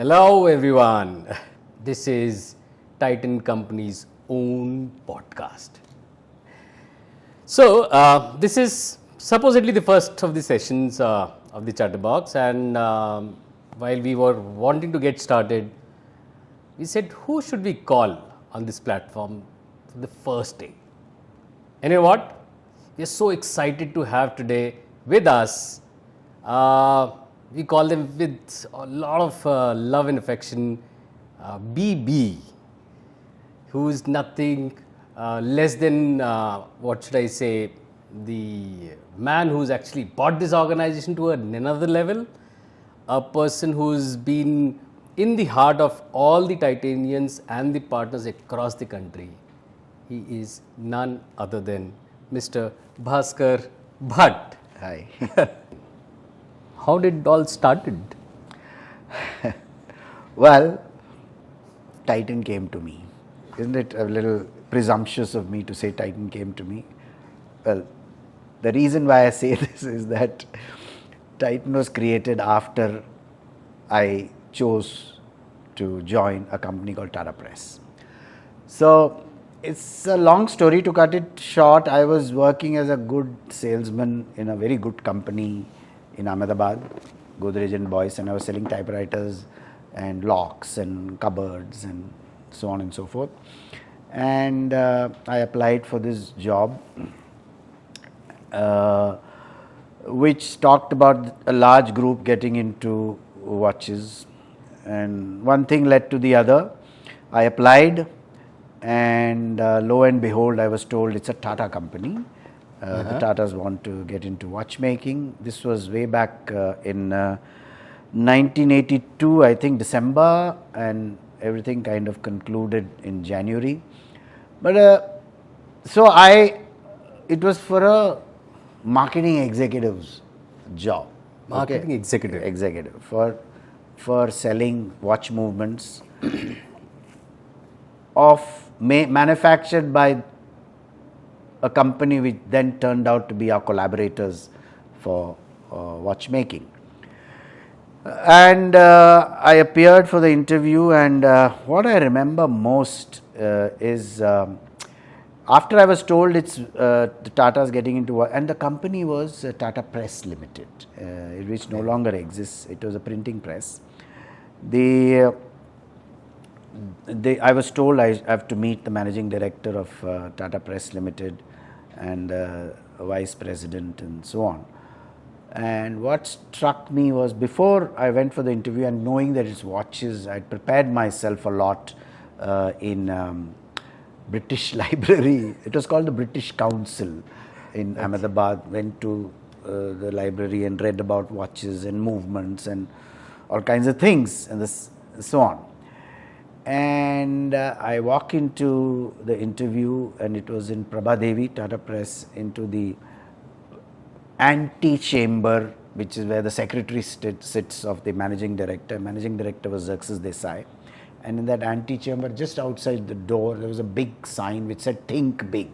Hello everyone. This is Titan Company's own podcast. So this is supposedly the first of the sessions of the Chatterbox, and while we were wanting to get started, we said who should we call on this platform for the first day. And you know what? We are so excited to have today with us. We call them with a lot of love and affection, BB, who is nothing less than, what should I say, the man who's actually brought this organization to another level, a person who's been in the heart of all the Titanians and the partners across the country. He is none other than Mr. Bhaskar Bhat. Hi. How did it all started? Well, Titan came to me. Isn't it a little presumptuous of me to say Titan came to me? Well, the reason why I say this is that Titan was created after I chose to join a company called Tata Press. So, it's a long story. To cut it short, I was working as a good salesman in a very good company in Ahmedabad, Godrej and Boyce, and I was selling typewriters and locks and cupboards and so on and so forth. And I applied for this job, which talked about a large group getting into watches, and one thing led to the other. I applied, and lo and behold, I was told it's a Tata company. The Tatas want to get into watchmaking. This was way back in 1982, I think December, and everything kind of concluded in January. But it was for a marketing executive's job. Marketing executive. Executive for selling watch movements manufactured by a company which then turned out to be our collaborators for watchmaking. And I appeared for the interview, and what I remember most is after I was told it's the Tata's getting into, and the company was Tata Press Limited, which no longer exists. It was a printing press. I was told I have to meet the managing director of Tata Press Limited and vice president and so on. And what struck me was, before I went for the interview and knowing that it's watches, I prepared myself a lot in British Library. It was called the British Council in Ahmedabad. Went to the library and read about watches and movements and all kinds of things and so on. And I walk into the interview, and it was in Prabhadevi, Tata Press, into the ante-chamber, which is where the secretary sits of the managing director. Managing director was Xerxes Desai. And in that ante-chamber, just outside the door, there was a big sign which said, "Think Big."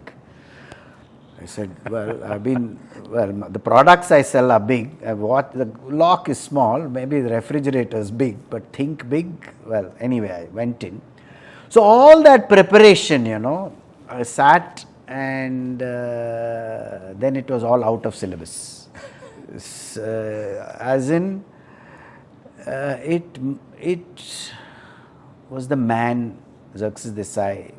I said, the products I sell are big. The lock is small, maybe the refrigerator is big, but think big. Well, anyway, I went in. So all that preparation, I sat, and then it was all out of syllabus. As in, it was the man, Xerxes Desai,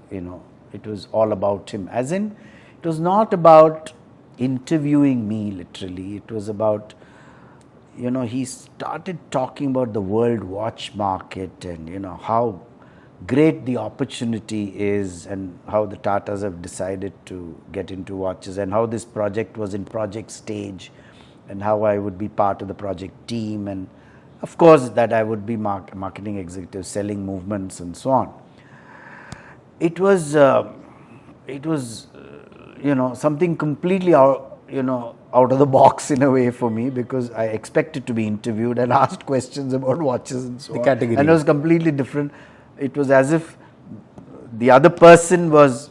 it was all about him. As in, it was not about interviewing me literally. It was about, he started talking about the world watch market and, how great the opportunity is, and how the Tatas have decided to get into watches, and how this project was in project stage, and how I would be part of the project team, and of course that I would be marketing executive, selling movements and so on. It was something completely out of the box in a way for me, because I expected to be interviewed and asked questions about watches and so on. Category. And it was completely different. It was as if the other person was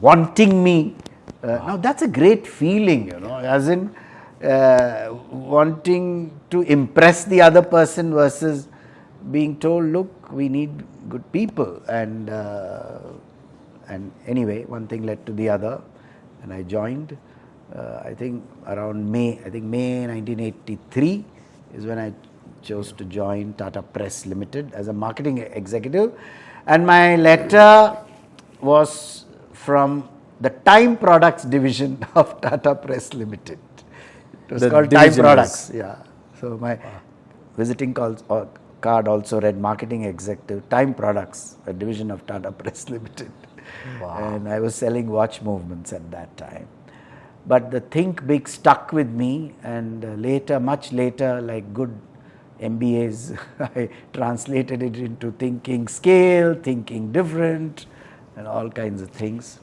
wanting me. Now that's a great feeling, as in wanting to impress the other person versus being told, look, we need good people, and anyway, one thing led to the other, and I joined. I think around May 1983 is when I chose to join Tata Press Limited as a marketing executive, and my letter was from the Time Products division of Tata Press Limited. It was called Time Products. Yeah. So my visiting card also read Marketing Executive, Time Products, a division of Tata Press Limited. Wow. And I was selling watch movements at that time. But the think big stuck with me, and later, much later, like good MBAs, I translated it into thinking scale, thinking different, and all kinds of things.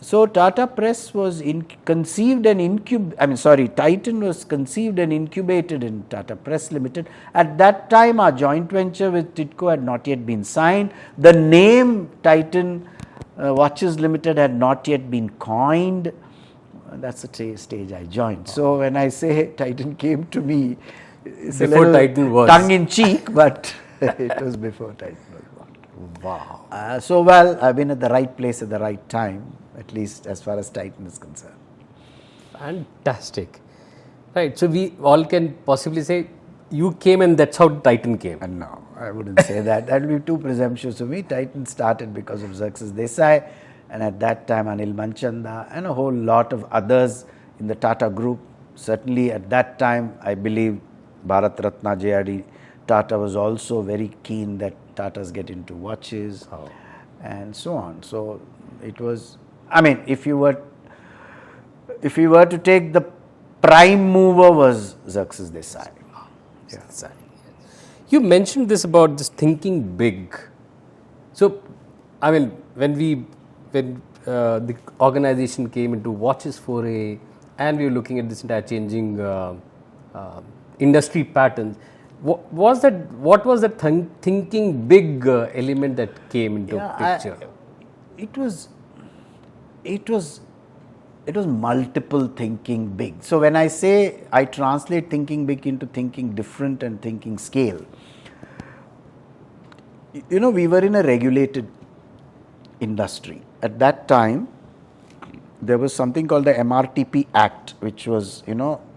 So Tata Press was conceived and Titan was conceived and incubated in Tata Press Limited. At that time, our joint venture with Titco had not yet been signed. The name Titan Watches Limited had not yet been coined. That's the stage I joined. So when I say Titan came to me, it's before a little Titan was tongue in cheek, but it was before Titan was born. Wow. So well, I've been at the right place at the right time, at least as far as Titan is concerned. Fantastic. Right. So we all can possibly say you came and that's how Titan came. And no, I wouldn't say that. That would be too presumptuous of me. Titan started because of Xerxes Desai, and at that time Anil Manchanda and a whole lot of others in the Tata group. Certainly at that time, I believe Bharat Ratna JRD Tata was also very keen that Tatas get into watches and so on. So it was, if you were to take the prime mover was Xerxes Desai. Yeah. You mentioned this about this thinking big. So, when the organization came into watches foray, and we were looking at this entire changing industry patterns, what was that thinking big element that came into picture? It was multiple thinking big. So when I say I translate thinking big into thinking different and thinking scale, we were in a regulated industry. At that time, there was something called the MRTP Act, which was,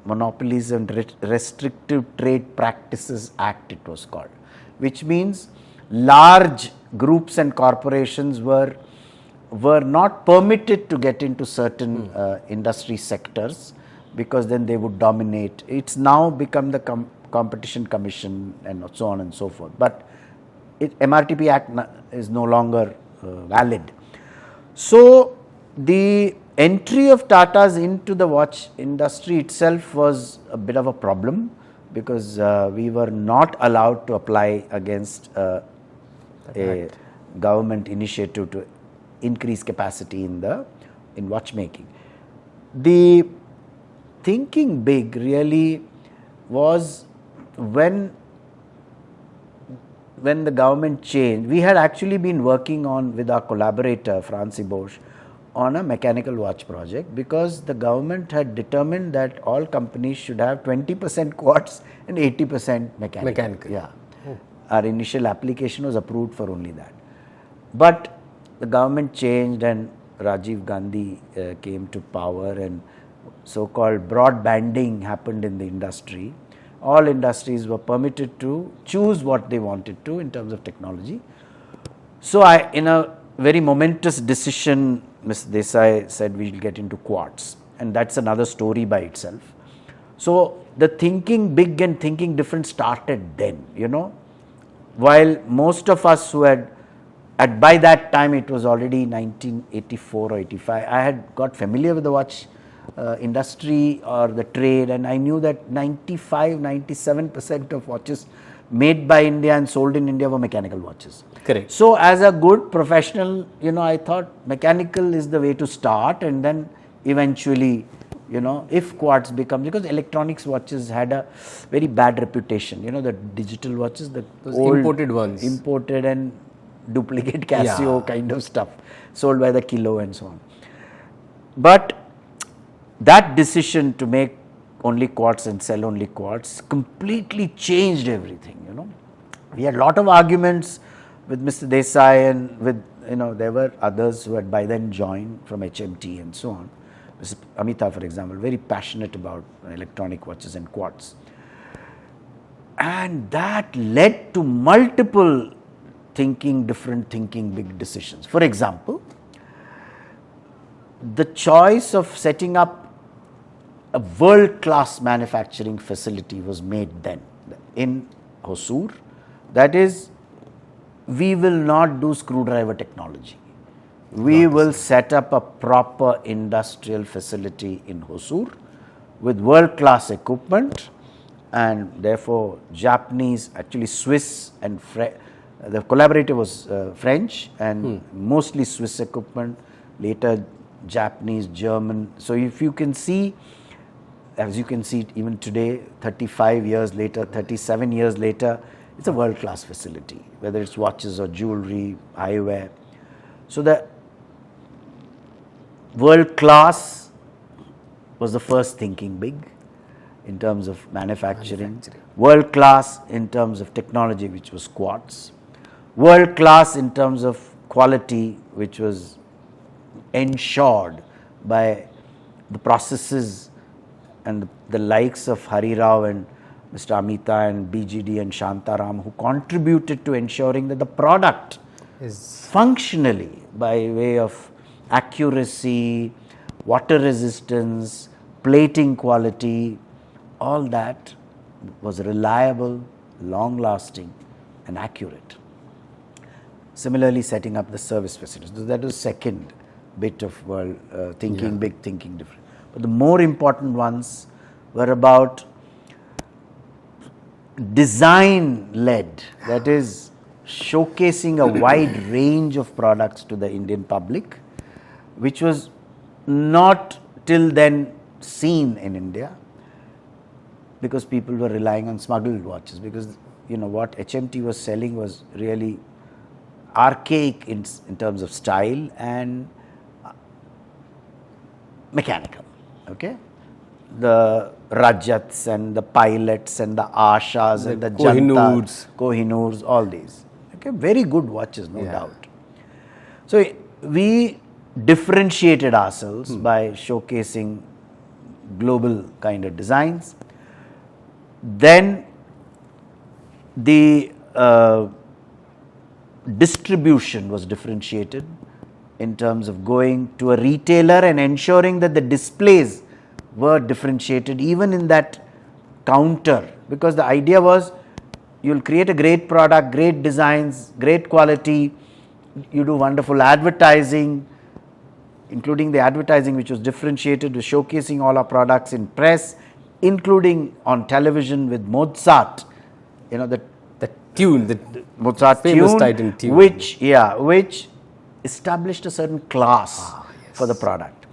Monopolies and Restrictive Trade Practices Act, it was called, which means large groups and corporations were not permitted to get into certain industry sectors, because then they would dominate. It's now become the Competition Commission and so on and so forth. But MRTP Act is no longer valid. So the entry of Tatas into the watch industry itself was a bit of a problem, because we were not allowed to apply against a government initiative to increase capacity in watchmaking. The thinking big really was when the government changed. We had actually been working on with our collaborator Francis Bosch on a mechanical watch project, because the government had determined that all companies should have 20% quartz and 80% mechanical. Yeah. Our initial application was approved for only that. But the government changed and Rajiv Gandhi came to power, and so-called broadbanding happened in the industry. All industries were permitted to choose what they wanted to in terms of technology. So in a very momentous decision, Ms. Desai said we will get into quartz, and that's another story by itself. So the thinking big and thinking different started then, while most of us who by that time it was already 1984 or 85, I had got familiar with the watch industry or the trade, and I knew that 95-97% of watches made by India and sold in India were mechanical watches. Correct. So as a good professional, I thought mechanical is the way to start, and then eventually, if quartz becomes, because electronics watches had a very bad reputation, the digital watches, those old imported ones. Imported and duplicate Casio kind of stuff, sold by the kilo and so on. But that decision to make only quartz and sell only quartz completely changed everything, you know. We had a lot of arguments with Mr. Desai and with, you know, there were others who had by then joined from HMT and so on. Mr. Amitabh, for example, very passionate about electronic watches and quartz. And that led to multiple different thinking, big decisions. For example, the choice of setting up a world-class manufacturing facility was made then in Hosur. That is, we will not do screwdriver technology. We will set up a proper industrial facility in Hosur with world-class equipment, and therefore Japanese, actually Swiss and the collaborator was French and mostly Swiss equipment, later Japanese, German. So if you can see, as you can see even today, 35 years later, 37 years later, it's a world-class facility, whether it's watches or jewelry, eyewear. So the world-class was the first thinking big in terms of manufacturing. World-class in terms of technology, which was quartz. World-class in terms of quality, which was ensured by the processes and the likes of Hari Rao and Mr. Amita and BGD and Shantaram, who contributed to ensuring that the product is functionally, by way of accuracy, water resistance, plating quality, all that was reliable, long-lasting and accurate. Similarly, setting up the service facilities. So that was second bit of world thinking big, thinking different. But the more important ones were about design-led, that is, showcasing a wide range of products to the Indian public, which was not till then seen in India, because people were relying on smuggled watches, because, you know, what HMT was selling was really archaic in terms of style and mechanical, okay? The Rajats and the Pilots and the Ashas and the Jantas, Kohinoors, all these, okay? Very good watches, no doubt. So we differentiated ourselves by showcasing global kind of designs. Then the distribution was differentiated in terms of going to a retailer and ensuring that the displays were differentiated even in that counter, because the idea was you'll create a great product, great designs, great quality, you do wonderful advertising, including the advertising which was differentiated, was showcasing all our products in press, including on television with Mozart, you know, the tune, the Mozart famous tune, Titan tune, which established a certain class for the product.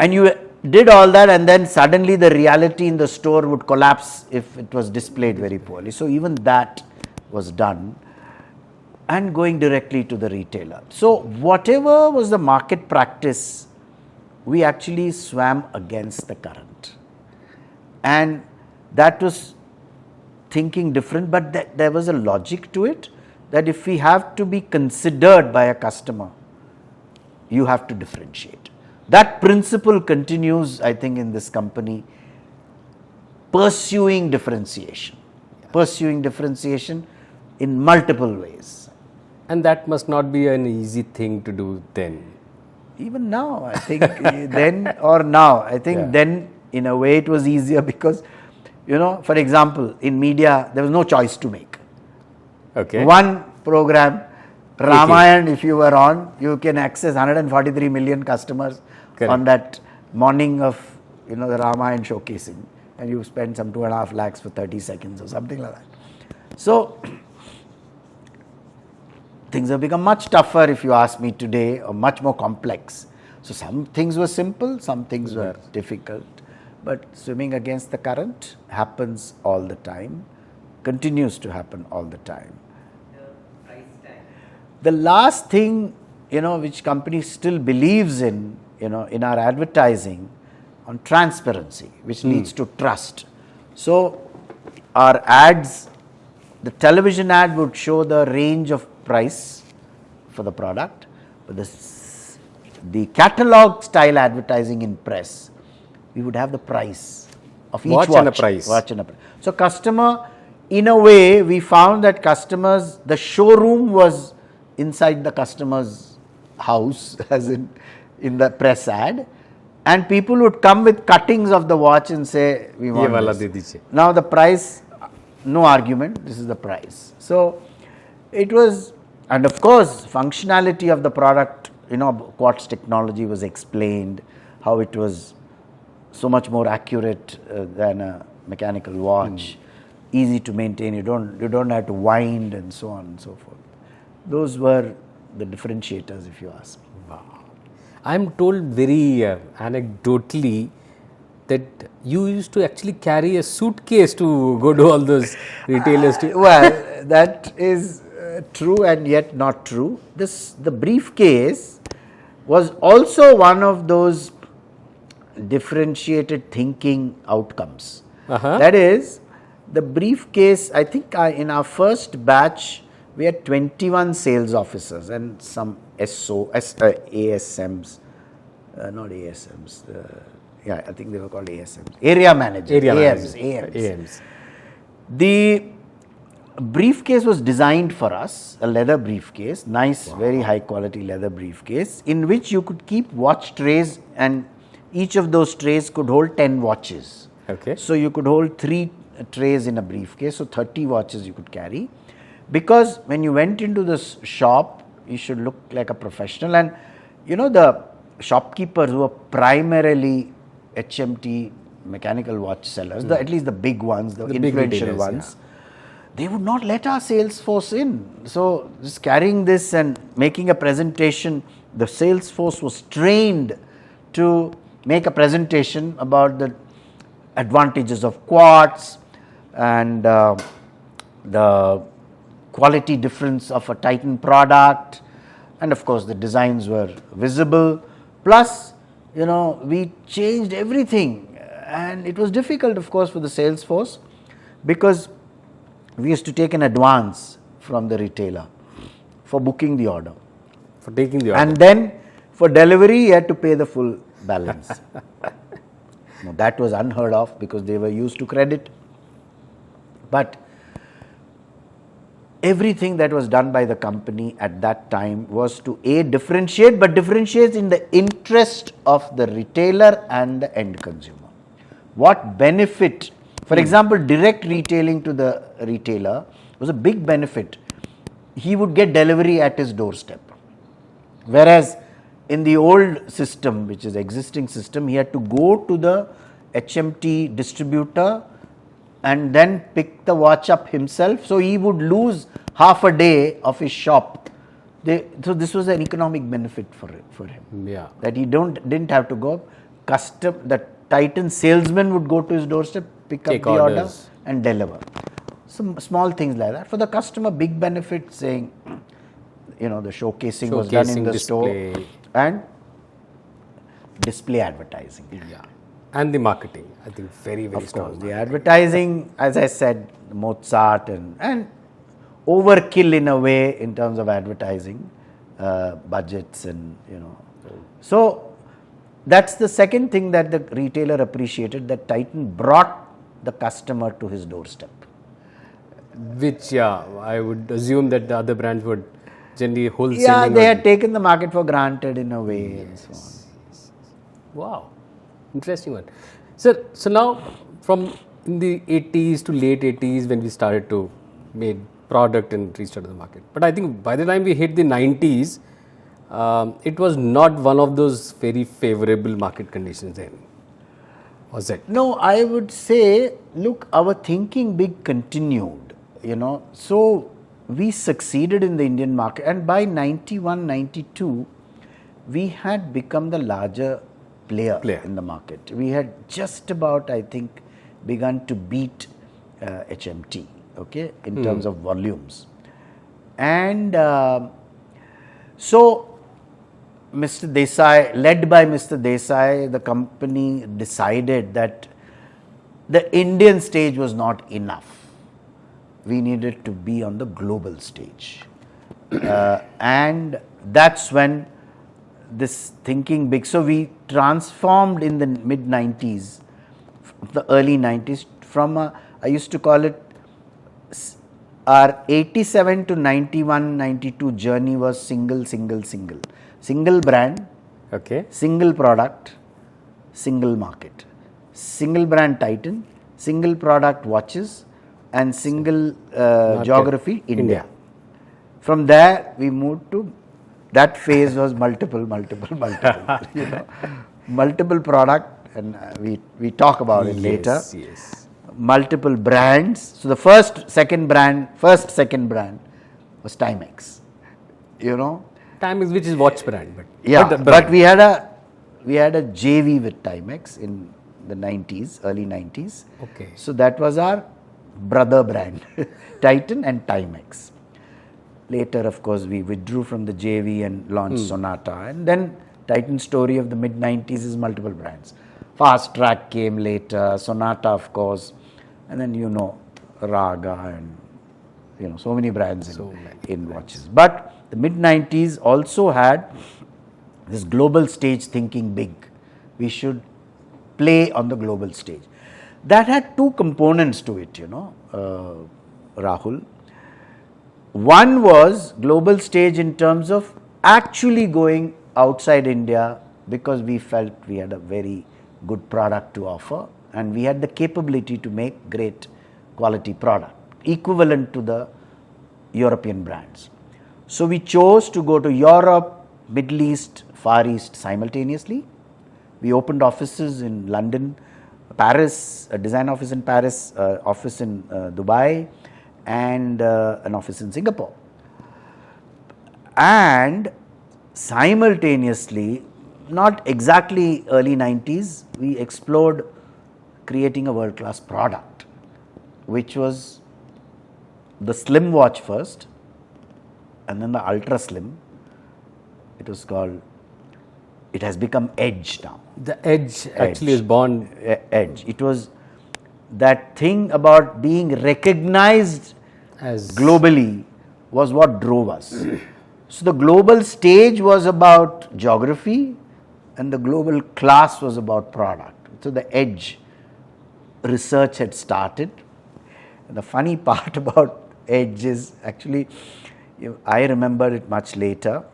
And you did all that, and then suddenly the reality in the store would collapse if it was displayed very poorly. So even that was done, and going directly to the retailer. So whatever was the market practice, we actually swam against the current. And that was thinking different, but there was a logic to it, that if we have to be considered by a customer, you have to differentiate. That principle continues, I think, in this company, pursuing differentiation in multiple ways. And that must not be an easy thing to do then. Even now, I think, then or now, I think then in a way it was easier, because, you know, for example, in media, there was no choice to make. Okay. One program, Ramayan, if you were on, you can access 143 million customers on that morning of, you know, the Ramayan showcasing, and you spend some 2.5 lakhs for 30 seconds or something like that. So things have become much tougher, if you ask me today, or much more complex. So some things were simple, some things were difficult, but swimming against the current happens all the time, continues to happen all the time. The last thing, you know, which company still believes in, you know, in our advertising, on transparency, which leads to trust. So our ads, the television ad would show the range of price for the product, but the catalog style advertising in press, we would have the price of each watch. And a price. Watch and a price. So customer, in a way, we found that customers, the showroom was inside the customer's house, as in the press ad, and people would come with cuttings of the watch and say, we want this. Now the price, no argument, this is the price. So it was, and of course, functionality of the product, quartz technology was explained, how it was so much more accurate than a mechanical watch, easy to maintain, you don't have to wind and so on and so forth. Those were the differentiators, if you ask me. Wow. I'm told very anecdotally that you used to actually carry a suitcase to go to all those retailers. Well, that is true and yet not true. The briefcase was also one of those differentiated thinking outcomes. That is, the briefcase, I think in our first batch, we had 21 sales officers and some ASMs, not ASMs, I think they were called ASMs, area managers, AMs. The briefcase was designed for us, a leather briefcase, nice, very high quality leather briefcase, in which you could keep watch trays, and each of those trays could hold 10 watches. Okay. So you could hold 3 trays in a briefcase, so 30 watches you could carry. Because when you went into this shop, you should look like a professional, and the shopkeepers who were primarily HMT mechanical watch sellers, at least the big ones, the influential ones, they would not let our sales force in. So just carrying this and making a presentation, the sales force was trained to make a presentation about the advantages of quartz and the quality difference of a Titan product, and of course the designs were visible. Plus, we changed everything, and it was difficult, of course, for the sales force, because we used to take an advance from the retailer for booking the order. For taking the order. And then for delivery, you had to pay the full balance. Now, that was unheard of because they were used to credit. But everything that was done by the company at that time was to differentiate, but differentiate in the interest of the retailer and the end consumer. What benefit, for example, direct retailing to the retailer was a big benefit. He would get delivery at his doorstep. Whereas in the old system, which is existing system, he had to go to the HMT distributor and then pick the watch up himself. So he would lose half a day of his shop. So this was an economic benefit for him. Yeah. That he didn't have to go. The Titan salesman would go to his doorstep, pick up the order and deliver. Some small things like that. For the customer, big benefit, saying, the showcasing was done in the display. store, and display advertising. Yeah. And the marketing, I think very, very strong. Of course, the advertising, as I said, Mozart and overkill in a way in terms of advertising, budgets and, So, that's the second thing that the retailer appreciated, that Titan brought the customer to his doorstep. Which, I would assume that the other brands would generally wholesaling. Yeah, they had taken the market for granted in a way and so on. Wow, interesting one. Sir, so now from in the 80s to late 80s when we started to make product and restart the market. But I think by the time we hit the 90s, it was not one of those very favorable market conditions then, was it? No, I would say, look, our thinking big continued, So we succeeded in the Indian market, and by 91, 92, we had become the larger player in the market. We had just about, I think, begun to beat HMT, in terms of volumes. And so Mr. Desai, led by Mr. Desai, the company decided that the Indian stage was not enough. We needed to be on the global stage. And that's when this thinking big. So we transformed in the mid 90s, the early 90s, from I used to call it our 87 to 91, 92 journey was single brand, Okay. single product, single market, single brand Titan, single product watches, and single geography India. From there we moved to, that phase was multiple, you know, multiple product, and we talk about it later. Yes. Multiple brands. So the first second brand was Timex, you know. Timex, which is watch brand, but Yeah, but, but we had a JV with Timex in the 90s, early 90s. Okay. So that was our brother brand, Titan and Timex. Later, of course, we withdrew from the JV and launched Sonata. And then Titan story of the mid 90s is multiple brands. Fast Track came later, Sonata, of course, and then you know Raga and you know so many brands in watches. But the mid 90s also had this global stage thinking big. We should play on the global stage. That had two components to it, you know, Rahul. One was global stage in terms of actually going outside India, because we felt we had a very good product to offer and we had the capability to make great quality product equivalent to the European brands. So we chose to go to Europe, Middle East, Far East simultaneously. We opened offices in London, Paris, a design office in Paris, office in Dubai, and an office in Singapore. And simultaneously, not exactly early 90s, we explored creating a world-class product, which was the slim watch first, and then the ultra slim. It was called, it has become Edge now. The Edge actually is born. Edge. It was that thing about being recognized As globally was what drove us. So the global stage was about geography and the global class was about product. So the Edge research had started. And the funny part about Edge is actually, I remember it much later.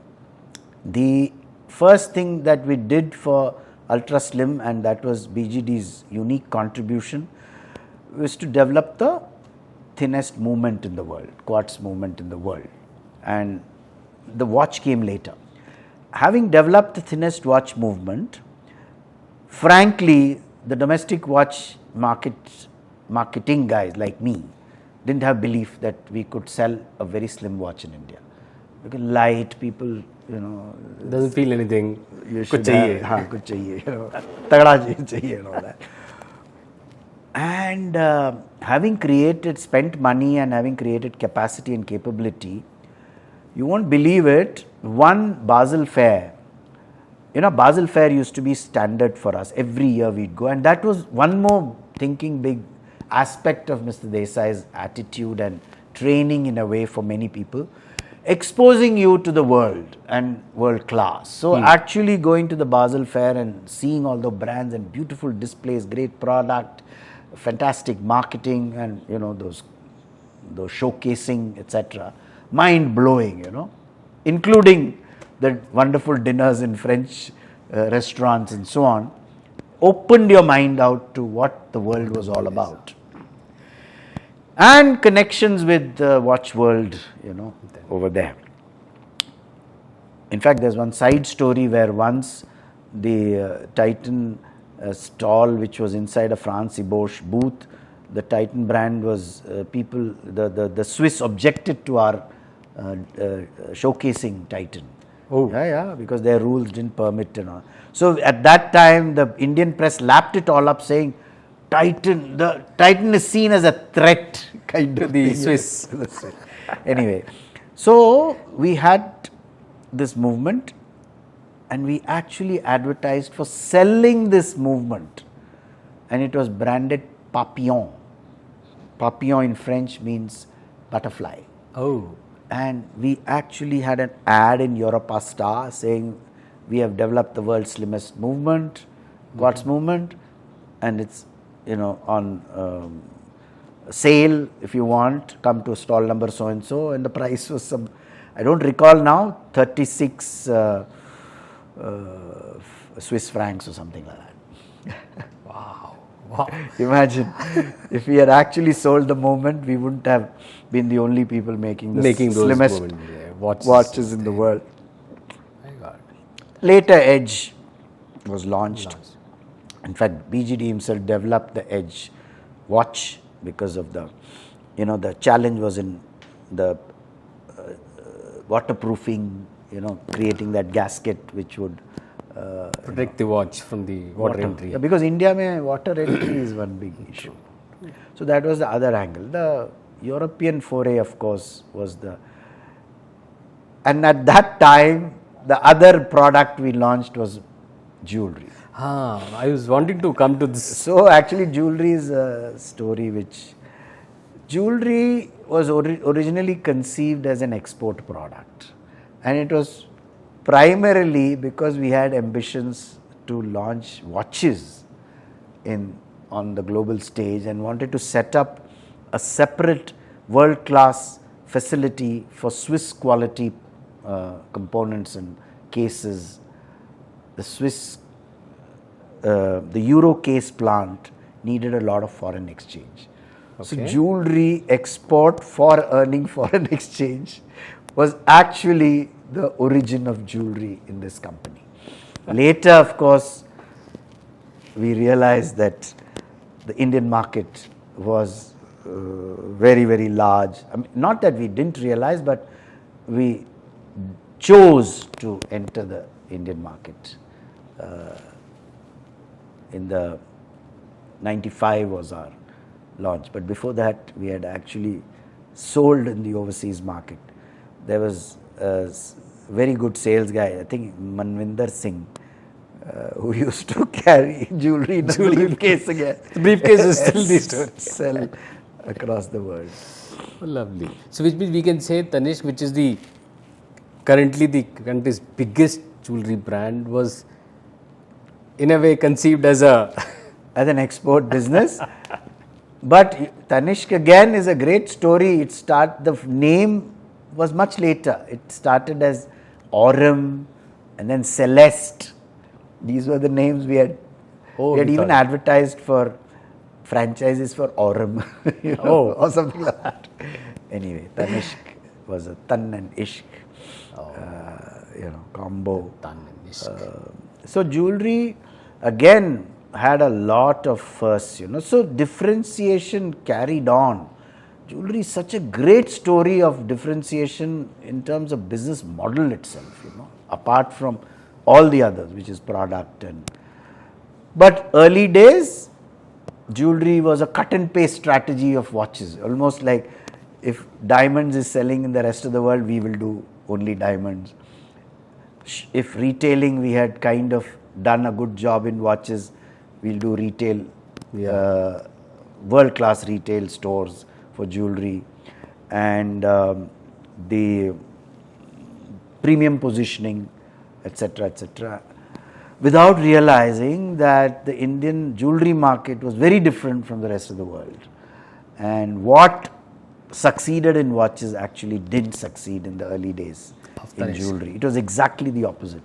The first thing that we did for Ultra Slim, and that was BGD's unique contribution, was to develop the thinnest movement in the world, quartz movement in the world, and the watch came later. Having developed the thinnest watch movement, frankly, the domestic watch marketing guys like me didn't have belief that we could sell a very slim watch in India. Because light, people, you know, doesn't feel anything. You Kuch should chahiye. have, kuch chahiye, you know, tagda chahiye and all that. And having spent money and having created capacity and capability, you won't believe it, one Basel Fair, you know, Basel Fair used to be standard for us. Every year we'd go, and that was one more thinking big aspect of Mr. Desai's attitude and training in a way for many people, exposing you to the world and world class. So actually going to the Basel Fair and seeing all the brands and beautiful displays, great product, fantastic marketing, and you know those showcasing, etc. Mind blowing, you know, including the wonderful dinners in French restaurants and so on, opened your mind out to what the world was all about. And connections with the watch world, you know, over there. In fact, there's one side story where once the Titan stall, which was inside a France Bosch booth, the Titan brand was the Swiss objected to our showcasing Titan. Oh. Yeah, because their rules didn't permit and all. So at that time, the Indian press lapped it all up, saying the Titan is seen as a threat, kind of The thing. Swiss. Anyway, so we had this movement, and we actually advertised for selling this movement, and it was branded Papillon. Papillon in French means butterfly. Oh. And we actually had an ad in Europastar saying we have developed the world's slimmest movement, Quartz movement, and it's on sale if you want. Come to stall number so and so, and the price was some, I don't recall now, 36 Swiss francs or something like that. Wow. Wow. Imagine if we had actually sold the moment, we wouldn't have been the only people making the slimmest watches in the world. My God. Later, Edge was launched. In fact, BGD himself developed the Edge watch because of the challenge was in the waterproofing, creating that gasket which would Protect the watch from the water entry. Yeah, because India mein water entry is one big issue. So that was the other angle. The European foray, of course, was and at that time, the other product we launched was jewelry. I was wanting to come to this. So actually, jewelry is a story which, jewelry was originally conceived as an export product, and it was primarily because we had ambitions to launch watches on the global stage and wanted to set up a separate world-class facility for Swiss quality components and cases. The Euro case plant needed a lot of foreign exchange. So jewelry export for earning foreign exchange was actually the origin of jewelry in this company. Later, of course, we realized that the Indian market was very, very large. I mean, not that we didn't realize, but we chose to enter the Indian market. In the 95 was our launch, but before that we had actually sold in the overseas market. There was a very good sales guy, I think Manvinder Singh, who used to carry jewelry in a briefcase again. The briefcase is still the story. Sell across the world. Oh, lovely. So which means we can say Tanishq, which is currently the country's biggest jewelry brand, was in a way conceived as an export business. But Tanishq again is a great story. The name was much later. It started as Aurum and then Celeste. These were the names we had. We had even advertised for franchises for Aurum, or something like that. Anyway, Tanishq was a Tan and Ishq, combo. Tan and Ishq. So jewelry again had a lot of firsts, So differentiation carried on. Jewelry is such a great story of differentiation in terms of business model itself, apart from all the others, which is product But early days, jewelry was a cut and paste strategy of watches, almost like if diamonds is selling in the rest of the world, we will do only diamonds. If retailing, we had kind of done a good job in watches, we'll do retail, world-class retail stores for jewelry, and the premium positioning, etc., without realizing that the Indian jewelry market was very different from the rest of the world. And what succeeded in watches actually didn't succeed in the early days in jewelry. It was exactly the opposite.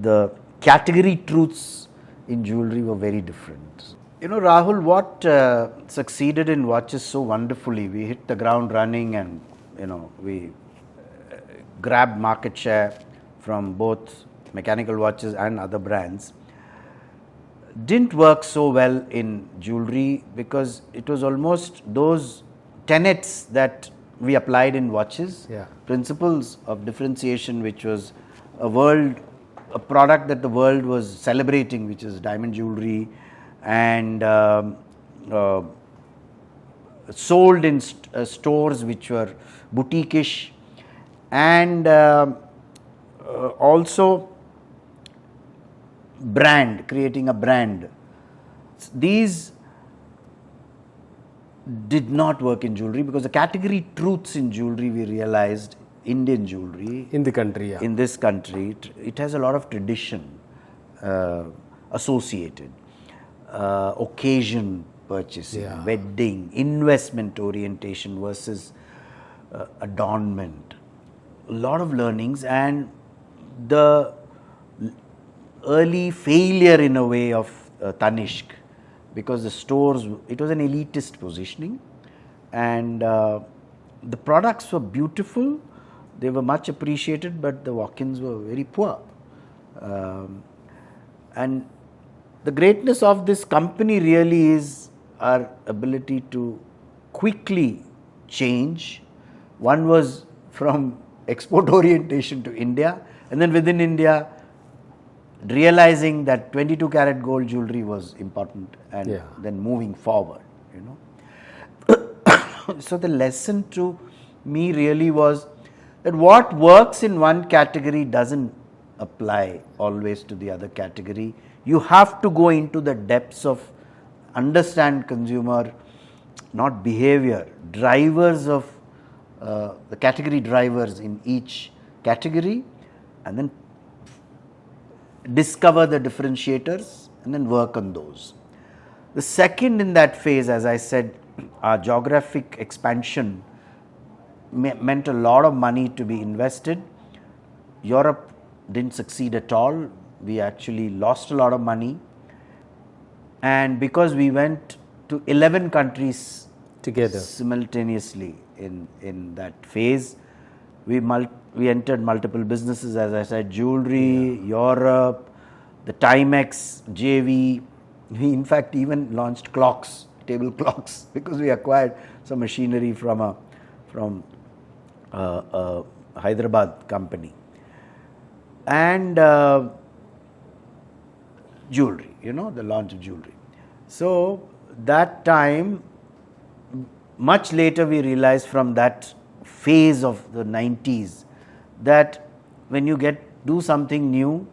The category truths in jewelry were very different. Rahul, what succeeded in watches so wonderfully, we hit the ground running and, we grabbed market share from both mechanical watches and other brands, didn't work so well in jewelry because it was almost those tenets that we applied in watches, principles of differentiation, which was a product that the world was celebrating, which is diamond jewelry, and sold in stores which were boutique-ish, and also brand, creating a brand. These did not work in jewelry because the category truths in jewelry, we realized, Indian jewelry, In the country, yeah. in this country, it has a lot of tradition associated. Occasion purchasing, Yeah. wedding, investment orientation versus adornment. A lot of learnings, and the early failure in a way of Tanishq, because the stores, it was an elitist positioning, and the products were beautiful, they were much appreciated, but the walk-ins were very poor. And the greatness of this company really is our ability to quickly change. One was from export orientation to India, and then within India, realizing that 22 karat gold jewelry was important, and then moving forward, you know. So the lesson to me really was that what works in one category doesn't apply always to the other category. You have to go into the depths of understand consumer, not behavior, drivers of the category drivers in each category, and then discover the differentiators and then work on those. The second in that phase, as I said, our geographic expansion meant a lot of money to be invested. Europe didn't succeed at all. We actually lost a lot of money. And because we went to 11 countries Together. simultaneously in that phase, we entered multiple businesses, as I said, jewelry, Europe, the Timex JV. We in fact even launched clocks, table clocks, because we acquired some machinery from a Hyderabad company. And jewelry, you know, the launch of jewelry. So that time, much later we realized from that phase of the 90s that when you do something new,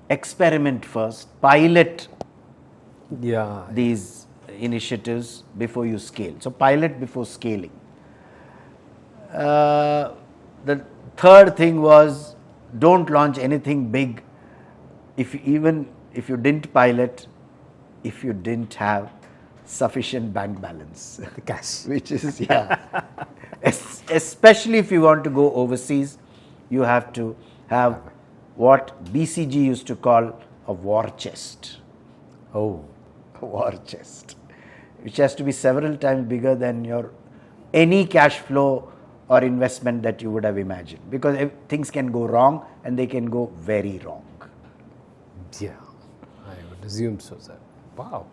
experiment first, pilot these initiatives before you scale. So pilot before scaling. The third thing was, don't launch anything big even if you didn't pilot, if you didn't have sufficient bank balance. The cash. Which is, especially if you want to go overseas, you have to have what BCG used to call a war chest. Oh. A war chest, which has to be several times bigger than your any cash flow or investment that you would have imagined, because things can go wrong and they can go very wrong. Yeah, I would assume so, sir. Wow.